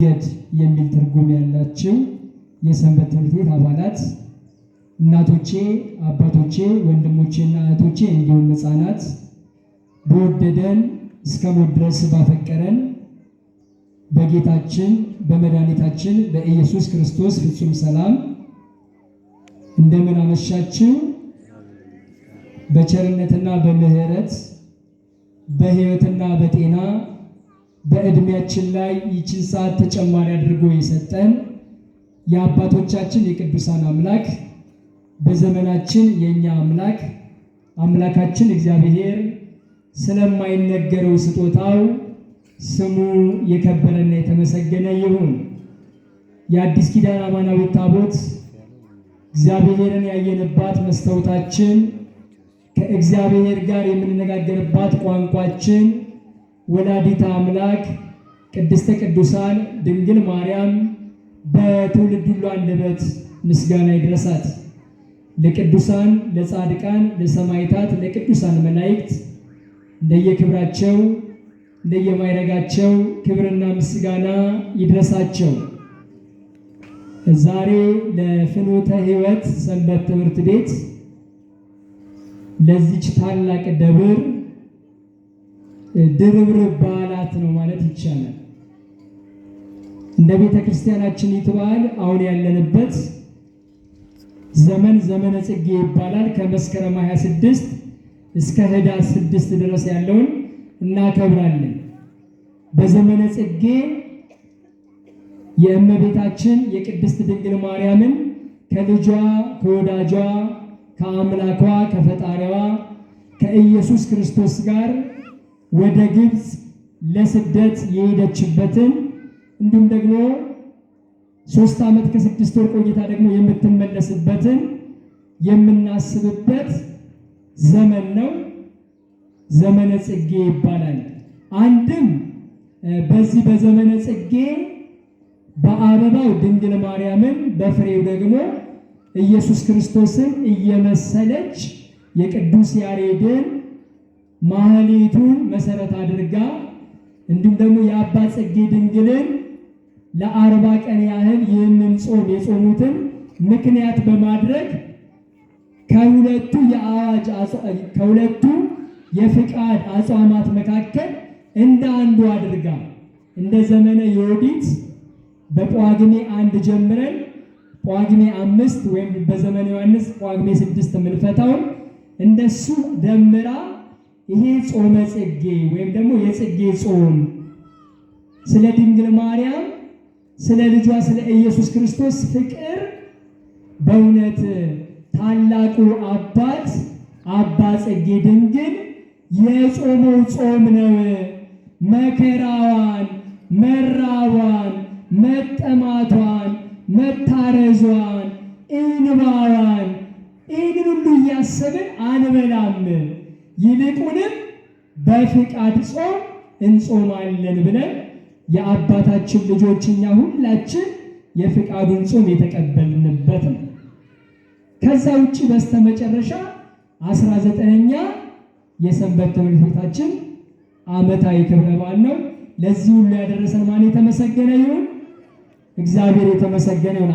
ገድ የሚል ትርጉም ያላችሁ የሰንበት ትምህርት ቤት አባላት፣ እናቶቼ፣ አባቶቼ፣ ወንድሞቼና እህቶቼ እንዲሁም ሕፃናት በወደደን እስከ ሞት ድረስ ባፈቀረን በጌታችን በመድኃኒታችን በኢየሱስ ክርስቶስ ፍጹም ሰላም እንደምን አመሻችሁ። በቸርነትና በምሕረት በሕይወትና በጤና በእድሜያችን ላይ ይችን ሰዓት ተጨማሪ አድርጎ የሰጠን የአባቶቻችን የቅዱሳን አምላክ በዘመናችን የኛ አምላካችን እግዚአብሔር ስለማይነገረው ስጦታው ስሙ የከበረና የተመሰገነ ይሁን። የአዲስ ኪዳን አማናዊት ታቦት እግዚአብሔርን ያየንባት መስታወታችን፣ ከእግዚአብሔር ጋር የምንነጋገርባት ቋንቋችን ወላዲተ አምላክ ቅድስተ ቅዱሳን ድንግል ማርያም በትውልድ ሁሉ አንደበት ምስጋና ይድረሳት። ለቅዱሳን ለጻድቃን ለሰማዕታት ለቅዱሳን መላእክት እንደየክብራቸው እንደየማይረጋቸው ክብርና ምስጋና ይድረሳቸው። ዛሬ ለፍኖተ ሕይወት ሰንበት ትምህርት ቤት ለዚች ታላቅ ደብር ድርብርብ በዓላት ነው ማለት ይቻላል። እንደ ቤተ ክርስቲያናችን ይትባል አሁን ያለንበት ዘመን ዘመነ ጽጌ ይባላል። ከመስከረም 26 እስከ ህዳር 6 ድረስ ያለውን እናከብራለን። በዘመነ ጽጌ የእመቤታችን የቅድስት ድንግል ማርያምን ከልጇ ከወዳጇ ከአምላኳ ከፈጣሪዋ ከኢየሱስ ክርስቶስ ጋር ወደ ግብፅ ለስደት የሄደችበትን እንዲሁም ደግሞ 3 ዓመት ከ6 ወር ቆይታ ደግሞ የምትመለስበትን የምናስብበት ዘመን ነው። ዘመነ ጽጌ ይባላል። አንድም በዚህ በዘመነ ጽጌ በአበባው ድንግል ማርያምን በፍሬው ደግሞ ኢየሱስ ክርስቶስን እየመሰለች የቅዱስ ያሬድን ማህሌቱን መሰረት አድርጋ እንዲሁም ደግሞ የአባ ጽጌ ድንግልን ለ40 ቀን ያህል ይህንን ጾም የጾሙትን ምክንያት በማድረግ ከሁለቱ የፍቃድ አጽዋማት መካከል እንደ አንዱ አድርጋ እንደ ዘመነ ዮዲት በጳጉሜ 1 ጀምረን ጳጉሜ 5 ወይም በዘመነ ዮሐንስ ጳጉሜ 6 የምንፈታውን እንደሱ ደምራ ይሄ ጾመ ጽጌ ወይም ደግሞ የጽጌ ጾም ስለ ድንግል ማርያም ስለ ልጇ ስለ ኢየሱስ ክርስቶስ ፍቅር በእውነት ታላቁ አባት አባ ጽጌ ድንግል የጾመው ጾም ነው። መከራዋን፣ መራቧን፣ መጠማቷን፣ መታረዟን፣ እንባዋን ይህንን ሁሉ እያሰብን አንበላም፣ ይልቁንም በፍቃድ ጾም እንጾማለን ብለን የአባታችን ልጆች እኛ ሁላችን የፍቃዱን ጾም የተቀበልንበት ነው። ከዛ ውጭ በስተመጨረሻ 19ኛ የሰንበት ትምህርት ቤታችን ዓመታዊ ክብረ በዓል ነው። ለዚህ ሁሉ ያደረሰን ማን የተመሰገነ ይሁን? እግዚአብሔር የተመሰገነ ይሁን።